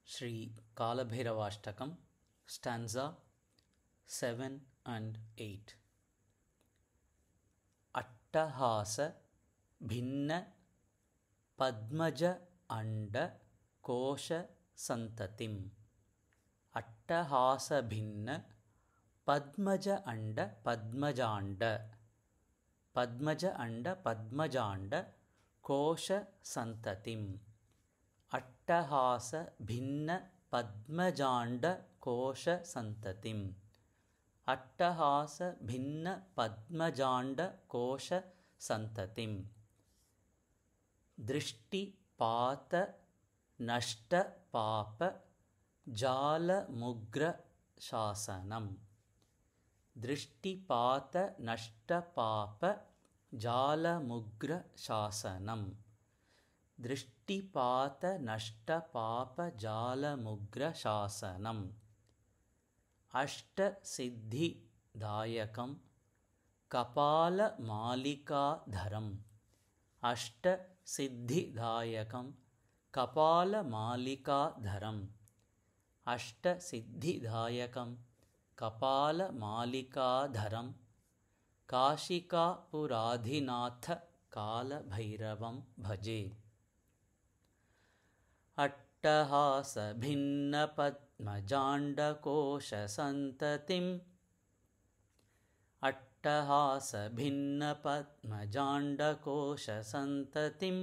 Shri Kalabhairavashtakam, stanza 7 and 8. Attahasa bhinna padmaja anda kosha santatim. Attahasa bhinna padmaja anda padmajanda. Padmaja anda padmajanda kosha santatim. ಅಟ್ಟಹಾಸ ಭಿನ್ನ ಪದ್ಮಜಾಂಡ ಕೋಶ ಸಂತತಿಂ. ಅಟ್ಟಹಾಸ ಭಿನ್ನ ಪದ್ಮಜಾಂಡ ಕೋಶ ಸಂತತಿಂ. ದೃಷ್ಟಿಪಾತ ನಷ್ಟ ಪಾಪ ಜಾಲ ಮುಗ್ರ ಶಾಸನಂ. ದೃಷ್ಟಿಪಾತ ನಷ್ಟ ಪಾಪ ಜಾಲ ಮುಗ್ರ ಶಾಸನಂ. ದೃಷ್ಟಿಪಾತ ನಷ್ಟ ಪಾಪ ಜಾಲ ಮುಗ್ರ ಶಾಸನಂ. ಅಷ್ಟ ಸಿದ್ಧಿದಾಯಕಂ ಕಪಾಲ ಮಾಲಿಕಾಧರಂ. ಅಷ್ಟ ಸಿದ್ಧಿದಾಯಕಂ ಕಪಾಲ ಮಾಲಿಕಾಧರಂ. ಅಷ್ಟ ಸಿದ್ಧಿದಾಯಕಂ ಕಪಾಲ ಮಾಲಿಕಾಧರಂ. ಕಾಶಿಕಾಪುರಾಧಿನಾಥ ಕಾಲಭೈರವಂ ಭಜೆ. ಅಟ್ಟಹಾಸ ಭಿನ್ನ ಪದ್ಮಜಾಂಡ ಕೋಶ ಸಂತತಿಂ. ಅಟ್ಟಹಾಸ ಭಿನ್ನ ಪದ್ಮಜಾಂಡ ಕೋಶ ಸಂತತಿಂ.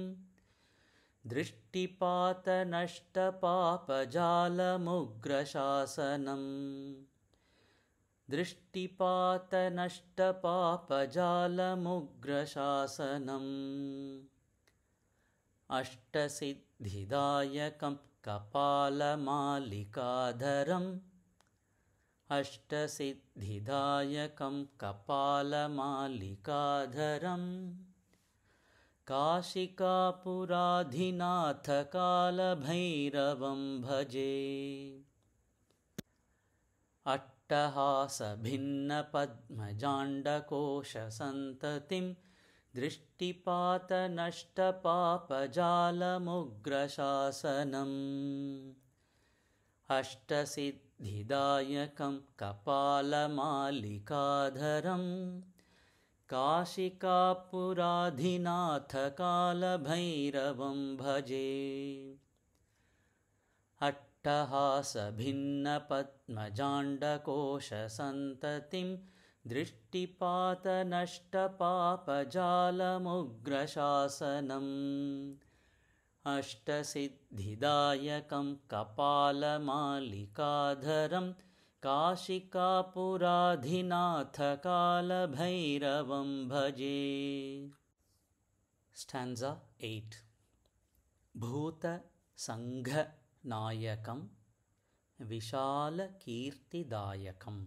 ದೃಷ್ಟಿಪಾತ ನಷ್ಟ ಪಾಪ ಜಾಲ ಮುಗ್ರ ಶಾಸನಂ. ದೃಷ್ಟಿಪಾತ ನಷ್ಟ ಪಾಪ ಜಾಲ ಮುಗ್ರ ಶಾಸನಂ. ಅಷ್ಟಸಿದ್ಧಿದಾಯಕಂ ಕಪಾಲಮಾಲಿಕಾಧರಂ. ಅಷ್ಟಸಿದ್ಧಿದಾಯಕಂ ಕಪಾಲಮಾಲಿಕಾಧರಂ. ಕಾಶಿಕಾಪುರಾಧಿನಾಥ ಕಾಲಭೈರವಂ ಭಜೆ. ಅಟ್ಟಹಾಸ ಭಿನ್ನ ಪದ್ಮಜಾಂಡ ಕೋಶ ಸಂತತಿಂ. ದೃಷ್ಟಿಪಾತ ನಷ್ಟ ಪಾಪ ಜಾಲ ಮುಗ್ರ ಶಾಸನಂ. ಅಷ್ಟಸಿದ್ಧಿದಾಯಕಂ ಕಪಾಲಮಾಲಿಕಾಧರಂ. ಕಾಶಿಕಾಪುರಾಧಿನಾಥ ಕಾಲಭೈರವಂ ಭಜೆ. ಅಟ್ಟಹಾಸ ಭಿನ್ನ ಪದ್ಮಜಾಂಡ ಕೋಶ ಸಂತತಿಂ. ದೃಷ್ಟಿಪಾತ ನಷ್ಟ ಪಾಪ ಜಾಲ ಮುಗ್ರ ಶಾಸನಂ. ಅಷ್ಟಸಿದ್ಧಿದಾಯಕಂ ಕಪಾಲಮಾಲಿಕಾಧರಂ. ಕಾಶಿಕಾಪುರಾಧಿನಾಥ ಕಾಲಭೈರವಂ ಭಜೆ. ಸ್ಟ್ಯಾನ್ಜಾ 8. ಭೂತ ಸಂಘ ನಾಯಕಂ ವಿಶಾಲ ಕೀರ್ತಿದಾಯಕಂ.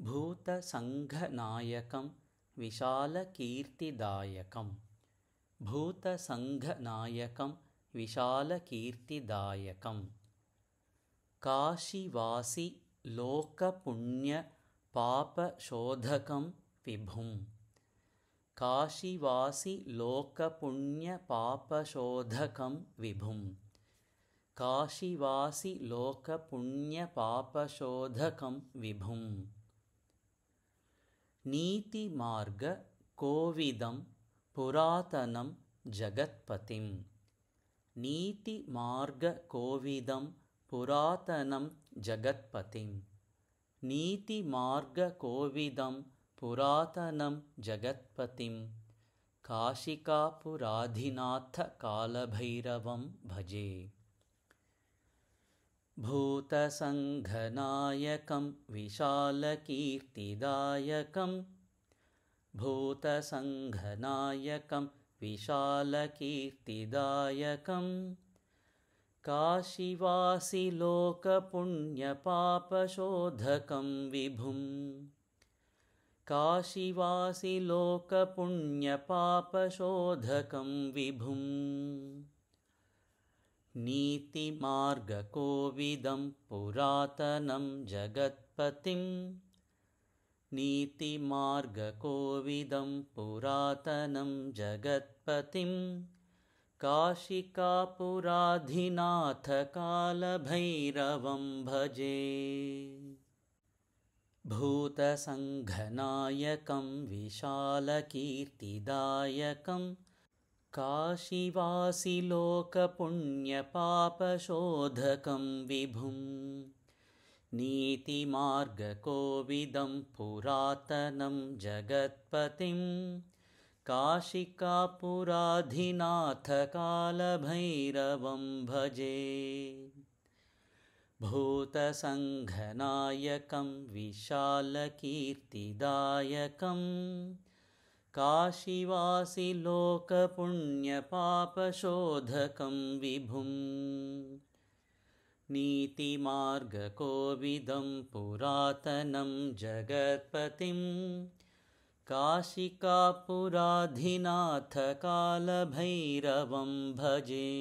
ಭೂತ ಸಂಘ ನಾಯಕಂ ವಿಶಾಲ ಕೀರ್ತಿದಾಯಕಂ. ಭೂತ ಸಂಘ ನಾಯಕಂ ವಿಶಾಲ ಕೀರ್ತಿದಾಯಕಂ. ಕಾಶಿವಾಸಿ ಲೋಕ ಪುಣ್ಯ ಪಾಪ ಶೋಧಕಂ ವಿಭುಂ. ಕಾಶಿವಾಸಿ ಲೋಕ ಪುಣ್ಯ ಪಾಪ ಶೋಧಕಂ ವಿಭುಂ. ಕಾಶಿವಾಸಿ ಲೋಕ ಪುಣ್ಯ ಪಾಪ ಶೋಧಕಂ ವಿಭುಂ. ನೀತಿ ಮಾರ್ಗ ಕೋವಿದಂ ಪುರಾತನಂ ಜಗತ್ಪತಿಂ. ನೀತಿ ಮಾರ್ಗ ಕೋವಿದಂ ಪುರಾತನಂ ಜಗತ್ಪತಿಂ. ನೀತಿ ಮಾರ್ಗ ಕೋವಿದಂ ಪುರಾತನಂ ಜಗತ್ಪತಿಂ. ಕಾಶಿಕಾಪುರಾಧಿನಾಥ ಕಾಲಭೈರವಂ ಭಜೆ. ಭೂತಸಂಘನಾಯಕಂ ವಿಶಾಲಕೀರ್ತಿದಾಯಕಂ. ಭೂತಸಂಘನಾಯಕಂ ವಿಶಾಲಕೀರ್ತಿದಾಯಕಂ. ಕಾಶಿವಾಸಿ ಲೋಕಪುಣ್ಯಪಾಪಶೋಧಕಂ ವಿಭುಂ. ಕಾಶಿವಾಸಿ ಲೋಕಪುಣ್ಯಪಾಪಶೋಧಕಂ ವಿಭುಂ. ನೀತಿಮಾರ್ಗಕೋವಿದಂ ಪುರಾತನಂ ಜಗತ್ಪತಿಂ. ನೀತಿಮಾರ್ಗಕೋವಿದಂ ಪುರಾತನಂ ಜಗತ್ಪತಿಂ. काशिकापुराधिनाथ कालभैरवं भजे। भूतसङ्घनायकं विशालकीर्तिदायकं काशीवासिलोकपुण्यपापशोधकं विभुं। नीतिमार्गकोविदं पुरातनं जगत्पतिं काशिकापुराधिनाथ कालभैरवं भजे। भूतसङ्घनायकं विशालकीर्तिदायकं काशीवासिलोकपुण्यपापशोधकं विभुं। नीतिमार्गकोविदं पुरातनं जगत्पतिं काशिकापुराधिनाथ कालभैरवं भजे।